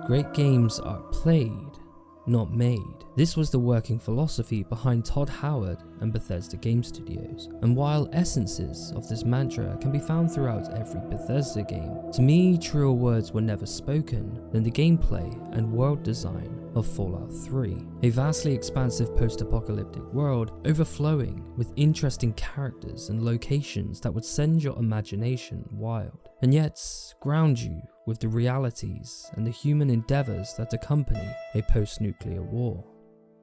Great games are played, not made. This was the working philosophy behind Todd Howard and Bethesda Game Studios, and while essences of this mantra can be found throughout every Bethesda game, to me truer words were never spoken than the gameplay and world design of Fallout 3, a vastly expansive post-apocalyptic world overflowing with interesting characters and locations that would send your imagination wild, and yet ground you with the realities and the human endeavors that accompany a post-nuclear war.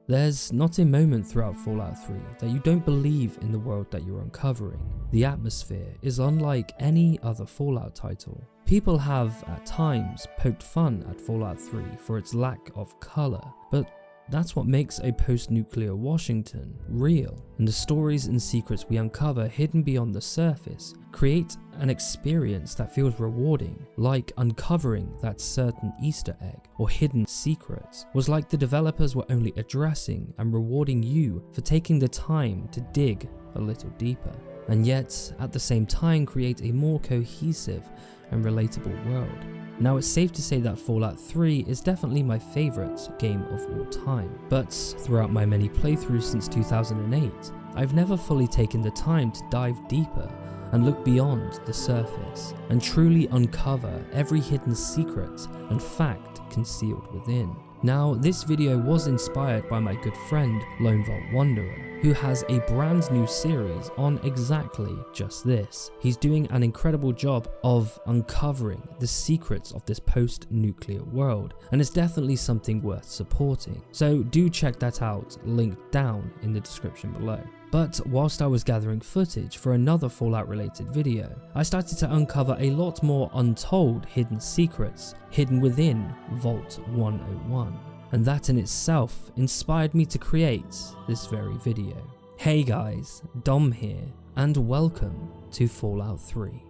There's not a moment throughout Fallout 3 that you don't believe in the world that you're uncovering. The atmosphere is unlike any other Fallout title. People have, at times, poked fun at Fallout 3 for its lack of colour, but that's what makes a post-nuclear Washington real, and the stories and secrets we uncover hidden beyond the surface create an experience that feels rewarding, like uncovering that certain Easter egg or hidden secrets was like the developers were only addressing and rewarding you for taking the time to dig a little deeper, and yet at the same time create a more cohesive and relatable world. Now, it's safe to say that Fallout 3 is definitely my favourite game of all time, but throughout my many playthroughs since 2008, I've never fully taken the time to dive deeper and look beyond the surface and truly uncover every hidden secret and fact concealed within. Now, this video was inspired by my good friend Lone Vault Wanderer, who has a brand new series on exactly just this. He's doing an incredible job of uncovering the secrets of this post-nuclear world, and it's definitely something worth supporting. So do check that out, linked down in the description below. But whilst I was gathering footage for another Fallout related video, I started to uncover a lot more untold hidden secrets hidden within Vault 101. And that in itself inspired me to create this very video. Hey guys, Dom here, and welcome to Fallout 3.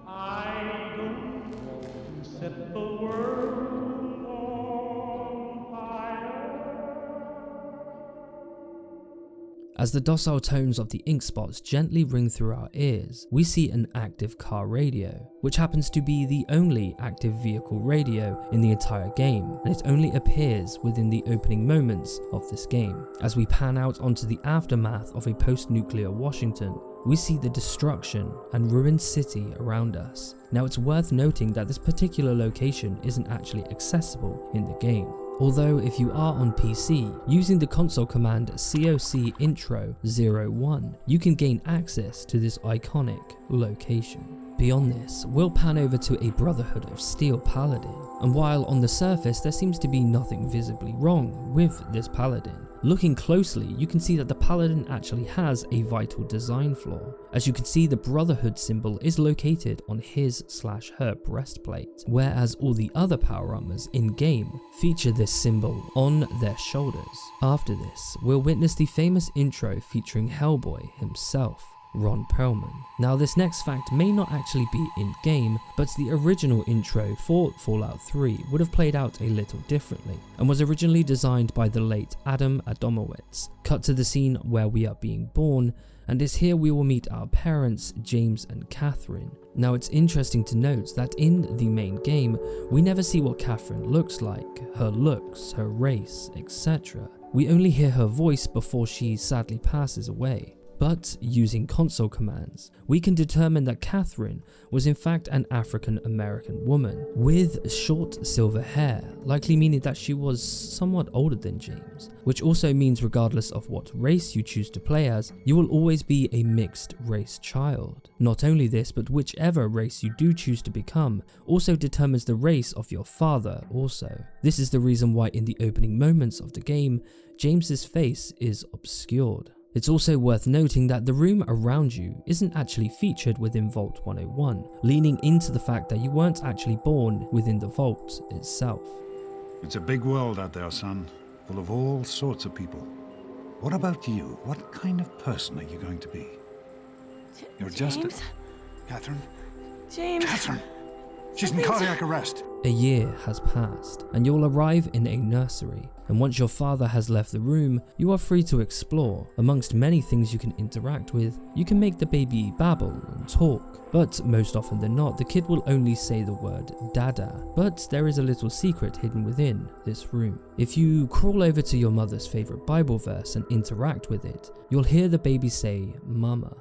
I don't want to set the world on fire. As the docile tones of the ink spots gently ring through our ears, we see an active car radio, which happens to be the only active vehicle radio in the entire game, and it only appears within the opening moments of this game. As we pan out onto the aftermath of a post-nuclear Washington, we see the destruction and ruined city around us. Now, it's worth noting that this particular location isn't actually accessible in the game. Although if you are on PC, using the console command COC intro 01, you can gain access to this iconic location. Beyond this, we'll pan over to a Brotherhood of Steel paladin, and while on the surface there seems to be nothing visibly wrong with this paladin, looking closely you can see that the paladin actually has a vital design flaw. As you can see, the Brotherhood symbol is located on his/her breastplate, whereas all the other power armors in game feature this symbol on their shoulders. After this, we'll witness the famous intro featuring Hellboy himself, Ron Perlman. Now, this next fact may not actually be in-game, but the original intro for Fallout 3 would have played out a little differently, and was originally designed by the late Adam Adamowicz. Cut to the scene where we are being born, and it's here we will meet our parents, James and Catherine. Now, it's interesting to note that in the main game, we never see what Catherine looks like, her looks, her race, etc. We only hear her voice before she sadly passes away. But using console commands, we can determine that Catherine was in fact an African American woman with short silver hair, likely meaning that she was somewhat older than James, which also means regardless of what race you choose to play as, you will always be a mixed race child. Not only this, but whichever race you do choose to become also determines the race of your father also. This is the reason why in the opening moments of the game, James's face is obscured. It's also worth noting that the room around you isn't actually featured within Vault 101, leaning into the fact that you weren't actually born within the vault itself. It's a big world out there, son, full of all sorts of people. What about you? What kind of person are you going to be? You're just James? Catherine? James. Catherine! She's in cardiac arrest. A year has passed, and you'll arrive in a nursery. And once your father has left the room, you are free to explore. Amongst many things you can interact with, you can make the baby babble and talk. But most often than not, the kid will only say the word dada. But there is a little secret hidden within this room. If you crawl over to your mother's favorite Bible verse and interact with it, you'll hear the baby say mama.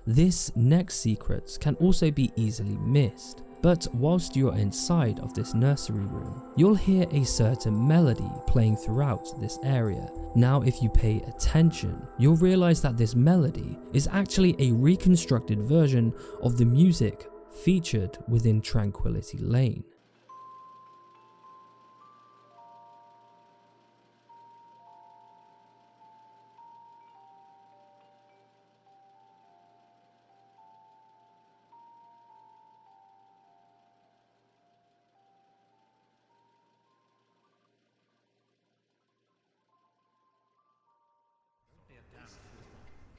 This next secret can also be easily missed, but whilst you're inside of this nursery room, you'll hear a certain melody playing throughout this area. Now if you pay attention, you'll realize that this melody is actually a reconstructed version of the music featured within Tranquility Lane.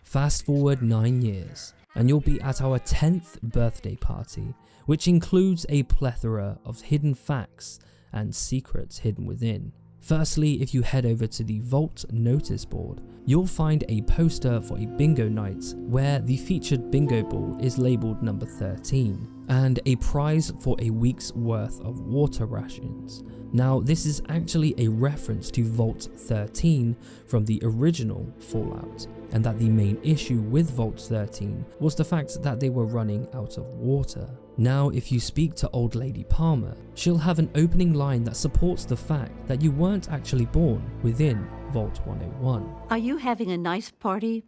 Fast forward 9 years, and you'll be at our 10th birthday party, which includes a plethora of hidden facts and secrets hidden within. Firstly, if you head over to the Vault notice board, you'll find a poster for a bingo night where the featured bingo ball is labelled number 13, and a prize for a week's worth of water rations. Now, this is actually a reference to Vault 13 from the original Fallout, and that the main issue with Vault 13 was the fact that they were running out of water. Now, if you speak to Old Lady Palmer, she'll have an opening line that supports the fact that you weren't actually born within Vault 101. Are you having a nice party?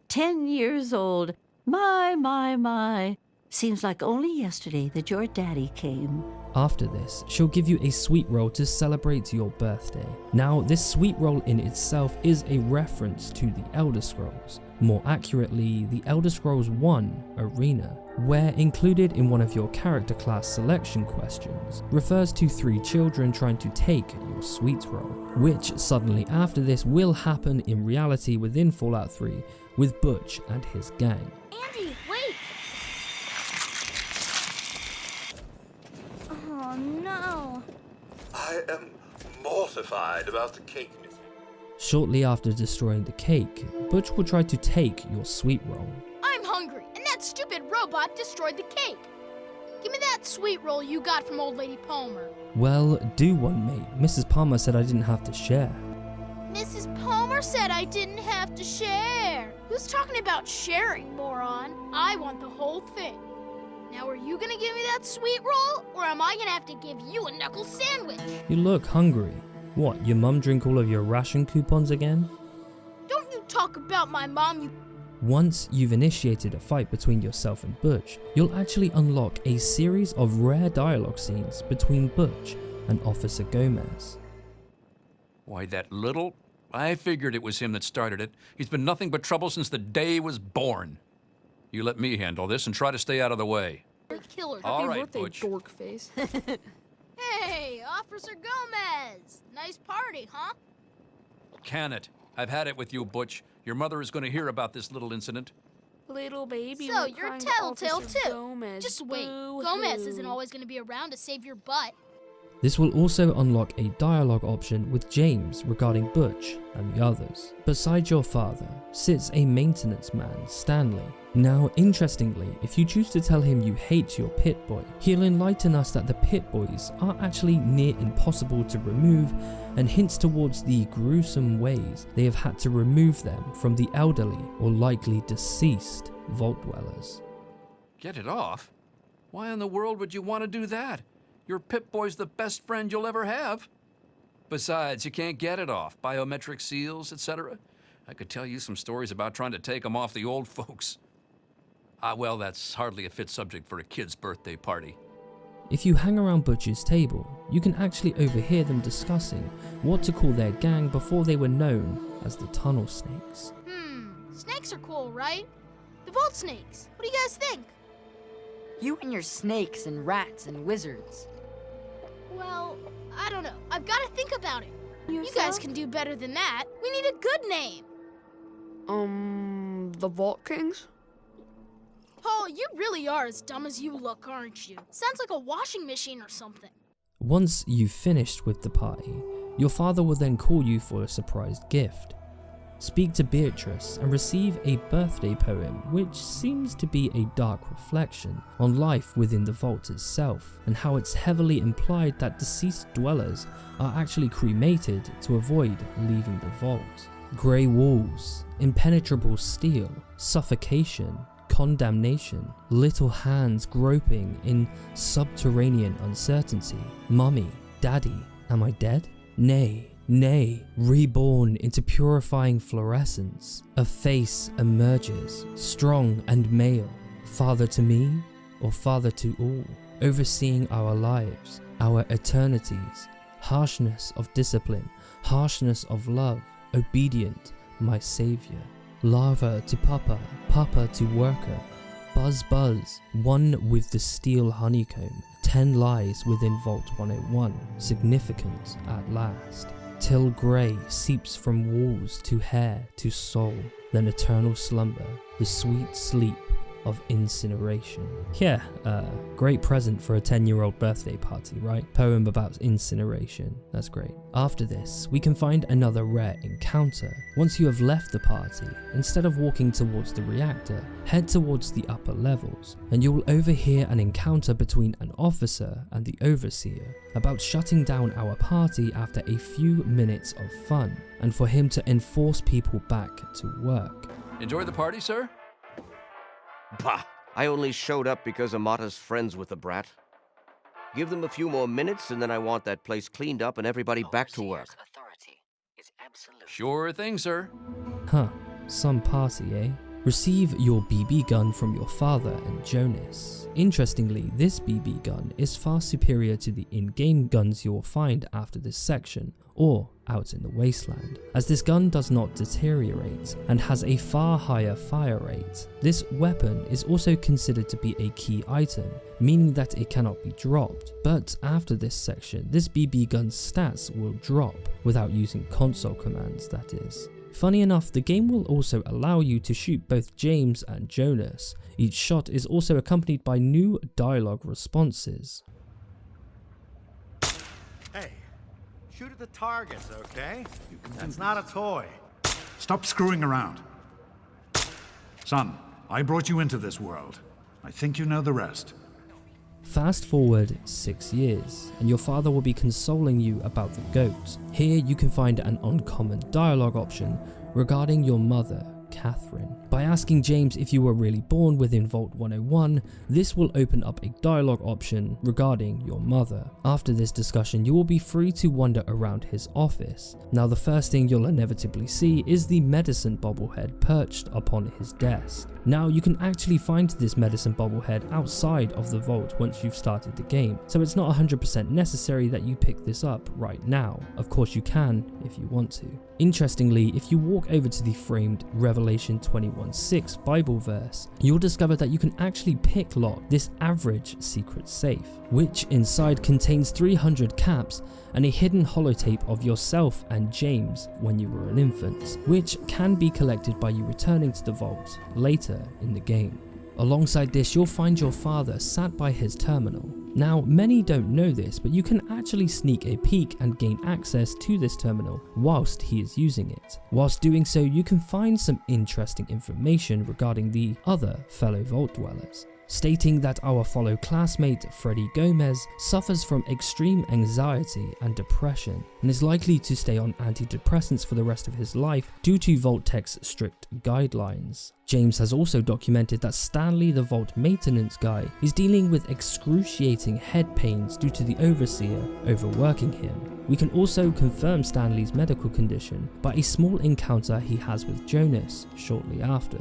10 years old. My. Seems like only yesterday that your daddy came. After this, she'll give you a sweet roll to celebrate your birthday. Now, this sweet roll in itself is a reference to the Elder Scrolls. More accurately, the Elder Scrolls 1 Arena, where included in one of your character class selection questions, refers to 3 children trying to take your sweet roll, which suddenly after this will happen in reality within Fallout 3 with Butch and his gang. Andy, wait! Oh no. I am mortified about the cake. Shortly after destroying the cake, Butch will try to take your sweet roll. I'm hungry, and that stupid robot destroyed the cake. Give me that sweet roll you got from Old Lady Palmer. Well, do one, mate. Mrs. Palmer said I didn't have to share. Mrs. Palmer said I didn't have to share. Who's talking about sharing, moron? I want the whole thing. Now, are you gonna give me that sweet roll, or am I gonna have to give you a knuckle sandwich? You look hungry. What, your mum drink all of your ration coupons again? Don't you talk about my mom, you... Once you've initiated a fight between yourself and Butch, you'll actually unlock a series of rare dialogue scenes between Butch and Officer Gomez. Why, that little... I figured it was him that started it. He's been nothing but trouble since the day he was born. You let me handle this and try to stay out of the way. Killer. All Happy right, birthday, Butch. dork face. Hey, Officer Gomez! Nice party, huh? Can it? I've had it with you, Butch. Your mother is going to hear about this little incident. Little baby. So, went you're a crying to tattletale Officer too. Gomez. Just wait. Boo-hoo. Gomez isn't always going to be around to save your butt. This will also unlock a dialogue option with James regarding Butch and the others. Beside your father sits a maintenance man, Stanley. Now, interestingly, if you choose to tell him you hate your pit boy, he'll enlighten us that the pit boys are actually near impossible to remove and hints towards the gruesome ways they have had to remove them from the elderly or likely deceased vault dwellers. Get it off? Why in the world would you want to do that? Your Pip-Boy's the best friend you'll ever have. Besides, you can't get it off. Biometric seals, etc. I could tell you some stories about trying to take them off the old folks. Well, that's hardly a fit subject for a kid's birthday party. If you hang around Butch's table, you can actually overhear them discussing what to call their gang before they were known as the Tunnel Snakes. Snakes are cool, right? The Vault Snakes. What do you guys think? You and your snakes and rats and wizards. Well, I don't know. I've got to think about it. You Yourself? guys can do better than that. We need a good name. the Vault Kings? Paul, you really are as dumb as you look, aren't you? Sounds like a washing machine or something. Once you've finished with the party, your father will then call you for a surprise gift. Speak to Beatrice and receive a birthday poem which seems to be a dark reflection on life within the vault itself and how it's heavily implied that deceased dwellers are actually cremated to avoid leaving the vault. Grey walls, impenetrable steel, suffocation, condemnation, little hands groping in subterranean uncertainty. Mummy, Daddy, am I dead? Nay, nay, reborn into purifying fluorescence. A face emerges, strong and male, father to me or father to all, overseeing our lives, our eternities, harshness of discipline, harshness of love, obedient, my savior. Larva to papa, papa to worker, buzz buzz, one with the steel honeycomb, 10 lies within Vault 101, significant at last. Till grey seeps from walls to hair to soul, then eternal slumber, the sweet sleep of incineration. Yeah, great present for a 10-year-old birthday party, right? Poem about incineration, that's great. After this, we can find another rare encounter. Once you have left the party, instead of walking towards the reactor, head towards the upper levels, and you will overhear an encounter between an officer and the overseer about shutting down our party after a few minutes of fun, and for him to enforce people back to work. Enjoy the party, sir? Bah! I only showed up because Amata's friends with the brat. Give them a few more minutes and then I want that place cleaned up and everybody back to work. Sure thing, sir. Huh, some party, eh? Receive your BB gun from your father and Jonas. Interestingly, this BB gun is far superior to the in-game guns you will find after this section, or out in the wasteland, as this gun does not deteriorate and has a far higher fire rate. This weapon is also considered to be a key item, meaning that it cannot be dropped, but after this section, this BB gun's stats will drop without using console commands, that is. Funny enough, the game will also allow you to shoot both James and Jonas. Each shot is also accompanied by new dialogue responses. Hey, shoot at the targets, okay? That's not a toy. Stop screwing around. Son, I brought you into this world. I think you know the rest. Fast forward 6 years, and your father will be consoling you about the GO.A.T. Here you can find an uncommon dialogue option regarding your mother, Catherine. By asking James if you were really born within Vault 101, this will open up a dialogue option regarding your mother. After this discussion, you will be free to wander around his office. Now the first thing you'll inevitably see is the medicine bobblehead perched upon his desk. Now you can actually find this medicine bobblehead outside of the vault once you've started the game, so it's not 100% necessary that you pick this up right now. Of course you can if you want to. Interestingly, if you walk over to the framed Revelation 21:6 Bible verse, you'll discover that you can actually pick lock this average secret safe, which inside contains 300 caps and a hidden holotape of yourself and James when you were an infant, which can be collected by you returning to the vault later in the game. Alongside this, you'll find your father sat by his terminal. Now, many don't know this, but you can actually sneak a peek and gain access to this terminal whilst he is using it. Whilst doing so, you can find some interesting information regarding the other fellow vault dwellers, stating that our fellow classmate Freddy Gomez suffers from extreme anxiety and depression and is likely to stay on antidepressants for the rest of his life due to Vault Tech's strict guidelines. James has also documented that Stanley, the Vault maintenance guy, is dealing with excruciating head pains due to the overseer overworking him. We can also confirm Stanley's medical condition by a small encounter he has with Jonas shortly after.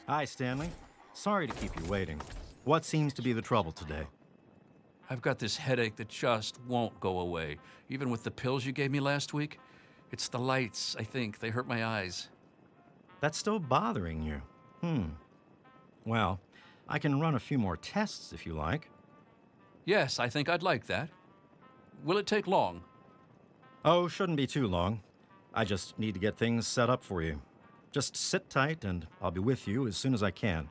Hi, Stanley. Sorry to keep you waiting. What seems to be the trouble today? I've got this headache that just won't go away, even with the pills you gave me last week. It's the lights, I think. They hurt my eyes. That's still bothering you. Well, I can run a few more tests if you like. Yes, I think I'd like that. Will it take long? Oh, shouldn't be too long. I just need to get things set up for you. Just sit tight and I'll be with you as soon as I can.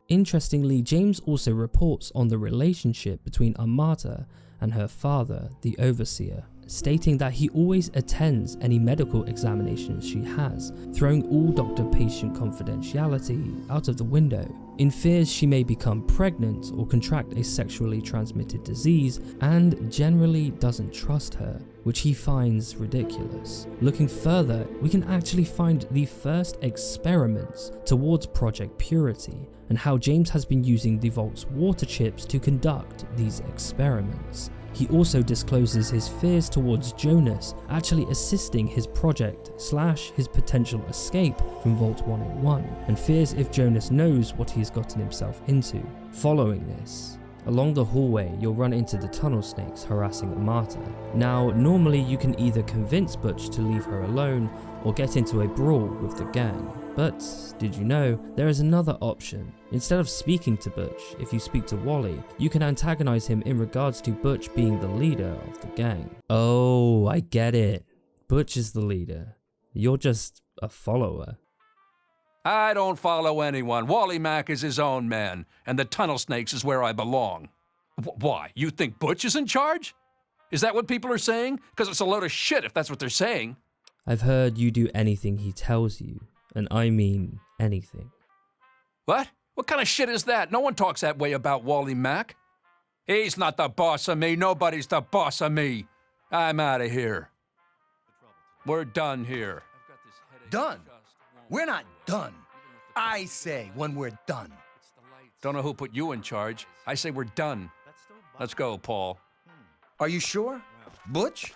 Interestingly, James also reports on the relationship between Amata and her father, the overseer, stating that he always attends any medical examinations she has, throwing all doctor-patient confidentiality out of the window, in fears she may become pregnant or contract a sexually transmitted disease, and generally doesn't trust her, which he finds ridiculous. Looking further, we can actually find the first experiments towards Project Purity, and how James has been using the Vault's water chips to conduct these experiments. He also discloses his fears towards Jonas actually assisting his project / his potential escape from Vault 101, and fears if Jonas knows what he has gotten himself into. Following this, along the hallway you'll run into the tunnel snakes harassing Amata. Now, normally you can either convince Butch to leave her alone or get into a brawl with the gang. But did you know there is another option? Instead of speaking to Butch, if you speak to Wally, you can antagonize him in regards to Butch being the leader of the gang. Oh, I get it. Butch is the leader. You're just a follower. I don't follow anyone. Wally Mack is his own man, and the tunnel snakes is where I belong. Why? You think Butch is in charge? Is that what people are saying? Because it's a load of shit if that's what they're saying. I've heard you do anything he tells you. And I mean anything. What? What kind of shit is that? No one talks that way about Wally Mack. He's not the boss of me. Nobody's the boss of me. I'm out of here. We're done here. Done? We're not done. I say when we're done. Don't know who put you in charge. I say we're done. Let's go, Paul. Are you sure? Butch?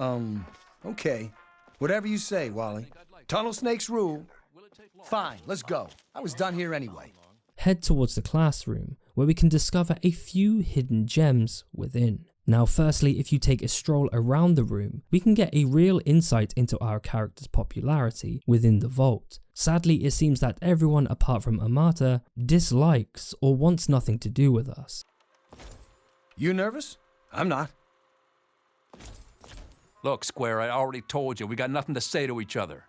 Okay. Whatever you say, Wally. Tunnel snakes rule. Fine, let's go. I was done here anyway. Head towards the classroom, where we can discover a few hidden gems within. Now, firstly, if you take a stroll around the room, we can get a real insight into our character's popularity within the vault. Sadly, it seems that everyone apart from Amata dislikes or wants nothing to do with us. You nervous? I'm not. Look, Square, I already told you, we got nothing to say to each other.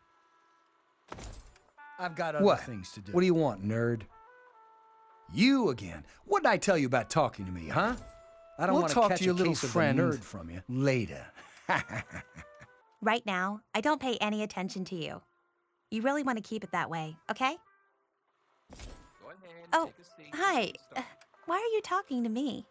I've got other things to do. What do you want, nerd? You again. What did I tell you about talking to me, huh? I don't want to catch your little friend nerd from you later. Right now, I don't pay any attention to you. You really want to keep it that way, okay? Go ahead, oh, hi. Why are you talking to me?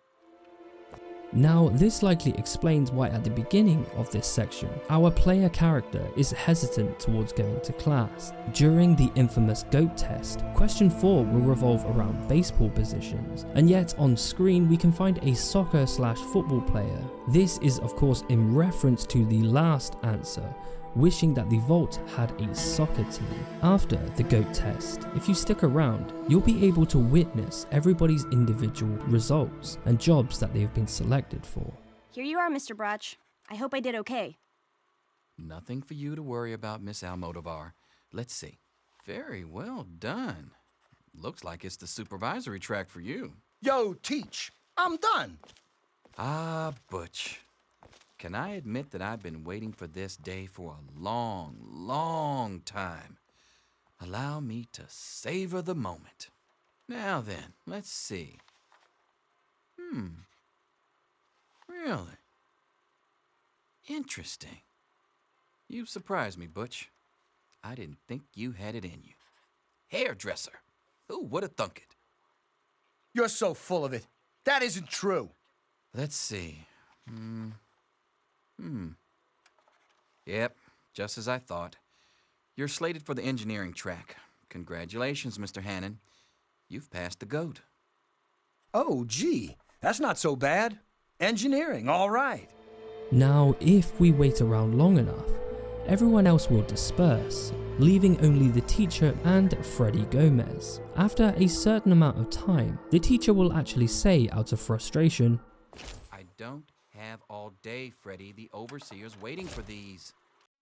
Now, this likely explains why at the beginning of this section, our player character is hesitant towards going to class. During the infamous G.O.A.T test, question 4 will revolve around baseball positions, and yet on screen we can find a soccer/football player. This is of course in reference to the last answer, wishing that the Vault had a soccer team. After the G.O.A.T test, if you stick around, you'll be able to witness everybody's individual results and jobs that they've been selected for. Here you are, Mr. Brotch. I hope I did okay. Nothing for you to worry about, Miss Almodovar. Let's see. Very well done. Looks like it's the supervisory track for you. Yo, teach. I'm done. Ah, Butch. Can I admit that I've been waiting for this day for a long, long time? Allow me to savor the moment. Now then, let's see. Really? Interesting. You've surprised me, Butch. I didn't think you had it in you. Hairdresser. Who would have thunk it? You're so full of it. That isn't true. Let's see. Yep, just as I thought. You're slated for the engineering track. Congratulations, Mr. Hannon. You've passed the G.O.A.T. Oh, gee. That's not so bad. Engineering, all right. Now, if we wait around long enough, everyone else will disperse, leaving only the teacher and Freddy Gomez. After a certain amount of time, the teacher will actually say out of frustration, I don't have all day, Freddy. The overseer's waiting for these.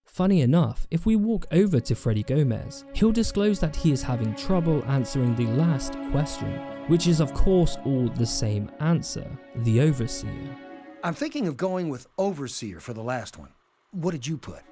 Funny enough, if we walk over to Freddy Gomez, he'll disclose that he is having trouble answering the last question, which is of course all the same answer, the overseer. I'm thinking of going with overseer for the last one. What did you put?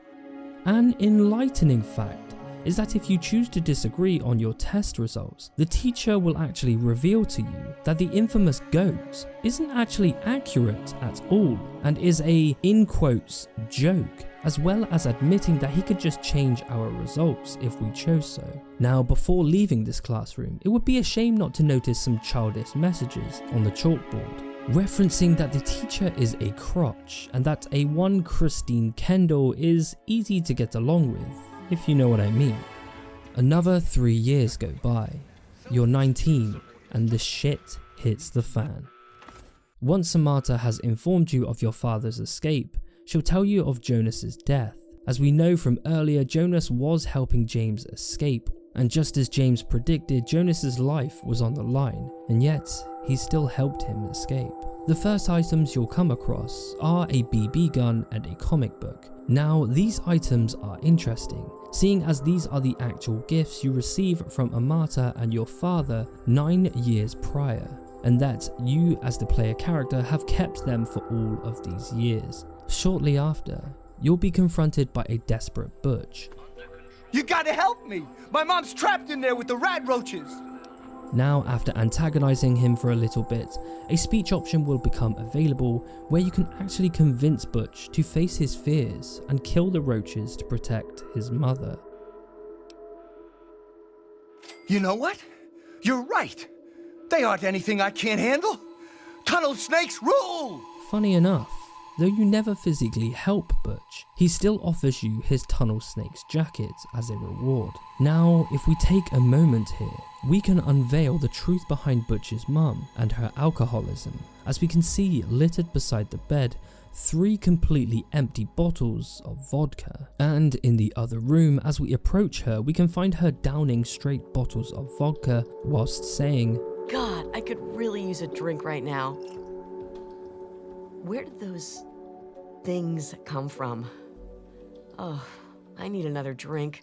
An enlightening fact is that if you choose to disagree on your test results, the teacher will actually reveal to you that the infamous GO.A.T isn't actually accurate at all and is a, in quotes, joke, as well as admitting that he could just change our results if we chose so. Now, before leaving this classroom, it would be a shame not to notice some childish messages on the chalkboard, referencing that the teacher is a crotch and that a one Christine Kendall is easy to get along with, if you know what I mean. Another 3 years go by. You're 19 and the shit hits the fan. Once Amata has informed you of your father's escape, she'll tell you of Jonas's death. As we know from earlier, Jonas was helping James escape, and just as James predicted, Jonas's life was on the line, and yet he still helped him escape. The first items you'll come across are a BB gun and a comic book. Now, these items are interesting, seeing as these are the actual gifts you receive from Amata and your father 9 years prior, and that you as the player character have kept them for all of these years. Shortly after, you'll be confronted by a desperate Butch. You gotta help me! My mom's trapped in there with the rat roaches! Now, after antagonizing him for a little bit, a speech option will become available where you can actually convince Butch to face his fears and kill the roaches to protect his mother. You know what? You're right! They aren't anything I can't handle! Tunnel snakes rule! Funny enough, though you never physically help Butch, he still offers you his Tunnel Snake's jacket as a reward. Now, if we take a moment here, we can unveil the truth behind Butch's mum and her alcoholism, as we can see littered beside the bed 3 completely empty bottles of vodka. And in the other room, as we approach her, we can find her downing straight bottles of vodka whilst saying, God, I could really use a drink right now. Where did those things come from? Oh, I need another drink.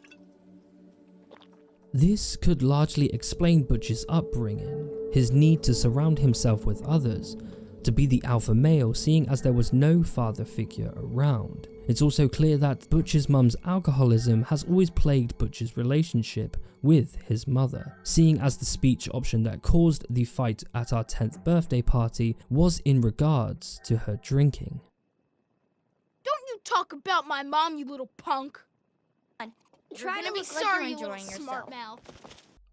This could largely explain Butch's upbringing, his need to surround himself with others, to be the alpha male seeing as there was no father figure around. It's also clear that Butch's mum's alcoholism has always plagued Butch's relationship with his mother, seeing as the speech option that caused the fight at our 10th birthday party was in regards to her drinking. Don't you talk about my mom, you little punk. Try to be look like sorry, you're you little enjoying smart yourself. mouth.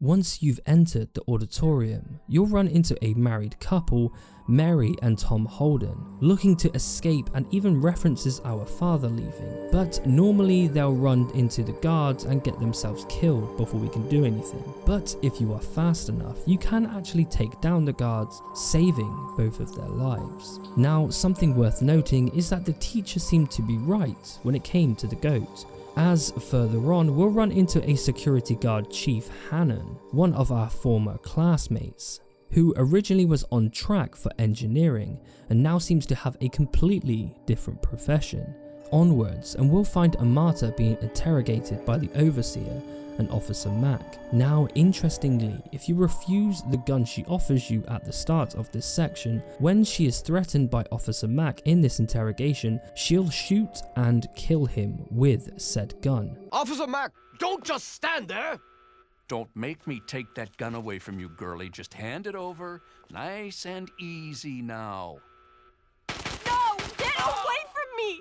Once you've entered the auditorium, you'll run into a married couple, Mary and Tom Holden, looking to escape and even references our father leaving. But normally they'll run into the guards and get themselves killed before we can do anything. But if you are fast enough, you can actually take down the guards, saving both of their lives. Now, something worth noting is that the teacher seemed to be right when it came to the GO.A.T. As further on, we'll run into a security guard, Chief Hannon, one of our former classmates, who originally was on track for engineering and now seems to have a completely different profession. Onwards, and we'll find Amata being interrogated by the Overseer and Officer Mac. Now, interestingly, if you refuse the gun she offers you at the start of this section, when she is threatened by Officer Mac in this interrogation, she'll shoot and kill him with said gun. Officer Mac, don't just stand there! Don't make me take that gun away from you, girlie. Just hand it over. Nice and easy now. No! Get away from me!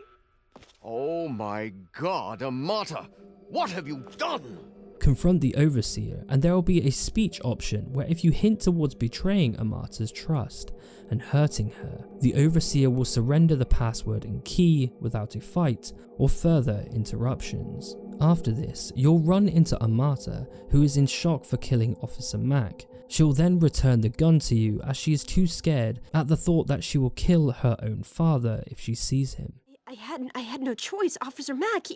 Oh my God, Amata! What have you done? Confront the Overseer, and there will be a speech option where if you hint towards betraying Amata's trust and hurting her, the Overseer will surrender the password and key without a fight or further interruptions. After this, you'll run into Amata, who is in shock for killing Officer Mac. She'll then return the gun to you as she is too scared at the thought that she will kill her own father if she sees him. I had no choice, Officer Mack.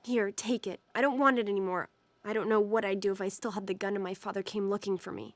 Here, take it. I don't want it anymore. I don't know what I'd do if I still had the gun and my father came looking for me.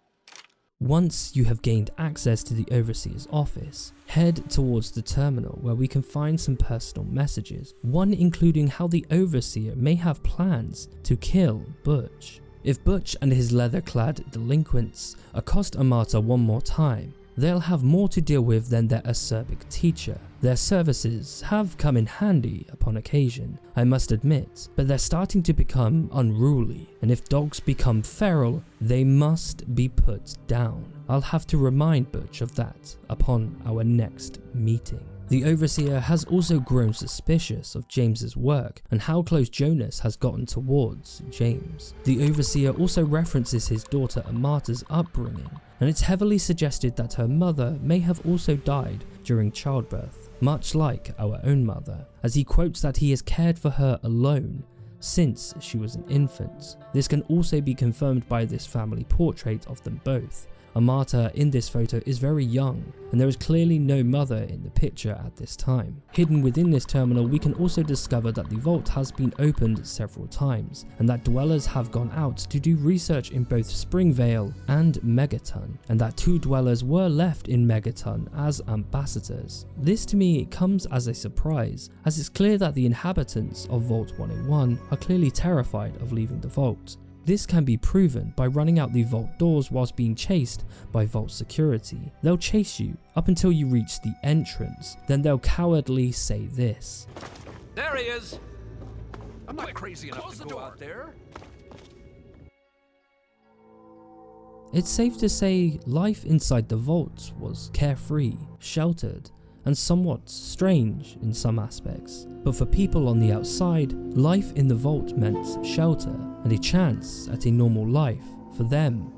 Once you have gained access to the Overseer's office, head towards the terminal where we can find some personal messages, one including how the Overseer may have plans to kill Butch. If Butch and his leather-clad delinquents accost Amata one more time, they'll have more to deal with than their acerbic teacher, Their services have come in handy upon occasion, I must admit, but they're starting to become unruly, and if dogs become feral, they must be put down. I'll have to remind Butch of that upon our next meeting. The Overseer has also grown suspicious of James's work and how close Jonas has gotten towards James. The Overseer also references his daughter Amata's upbringing, and it's heavily suggested that her mother may have also died during childbirth, much like our own mother, as he quotes that he has cared for her alone since she was an infant. This can also be confirmed by this family portrait of them both. Amata in this photo is very young, and there is clearly no mother in the picture at this time. Hidden within this terminal, we can also discover that the vault has been opened several times, and that dwellers have gone out to do research in both Springvale and Megaton, and that 2 dwellers were left in Megaton as ambassadors. This to me comes as a surprise, as it's clear that the inhabitants of Vault 101 are clearly terrified of leaving the vault. This can be proven by running out the vault doors whilst being chased by vault security. They'll chase you up until you reach the entrance, then they'll cowardly say this. There he is! I'm not crazy enough to go out there. It's safe to say life inside the vault was carefree, sheltered, and somewhat strange in some aspects. But for people on the outside, life in the vault meant shelter and a chance at a normal life for them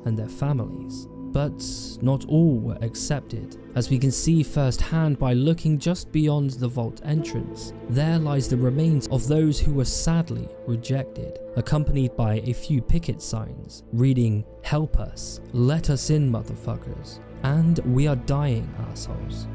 and their families. But not all were accepted, as we can see firsthand by looking just beyond the vault entrance. There lies the remains of those who were sadly rejected, accompanied by a few picket signs reading, "Help us, let us in, motherfuckers," and "We are dying, assholes."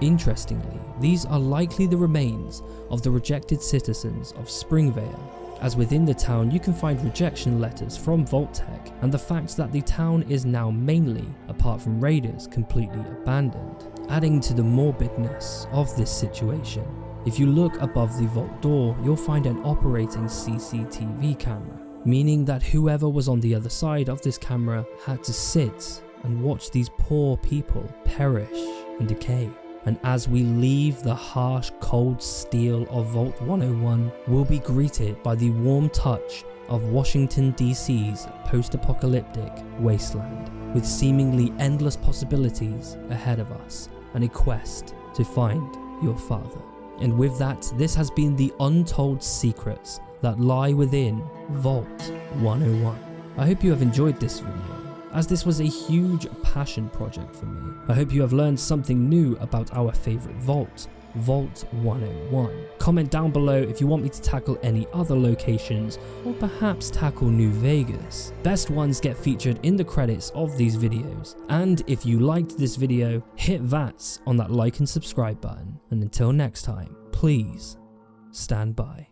Interestingly, these are likely the remains of the rejected citizens of Springvale, as within the town you can find rejection letters from Vault-Tec, and the fact that the town is now mainly, apart from raiders, completely abandoned. Adding to the morbidness of this situation, if you look above the vault door, you'll find an operating CCTV camera, meaning that whoever was on the other side of this camera had to sit and watch these poor people perish and decay. And as we leave the harsh, cold steel of Vault 101, we'll be greeted by the warm touch of Washington DC's post-apocalyptic wasteland, with seemingly endless possibilities ahead of us and a quest to find your father. And with that, this has been the untold secrets that lie within Vault 101. I hope you have enjoyed this video, as this was a huge passion project for me. I hope you have learned something new about our favourite vault, Vault 101. Comment down below if you want me to tackle any other locations, or perhaps tackle New Vegas. Best ones get featured in the credits of these videos. And if you liked this video, hit VATS on that like and subscribe button. And until next time, please stand by.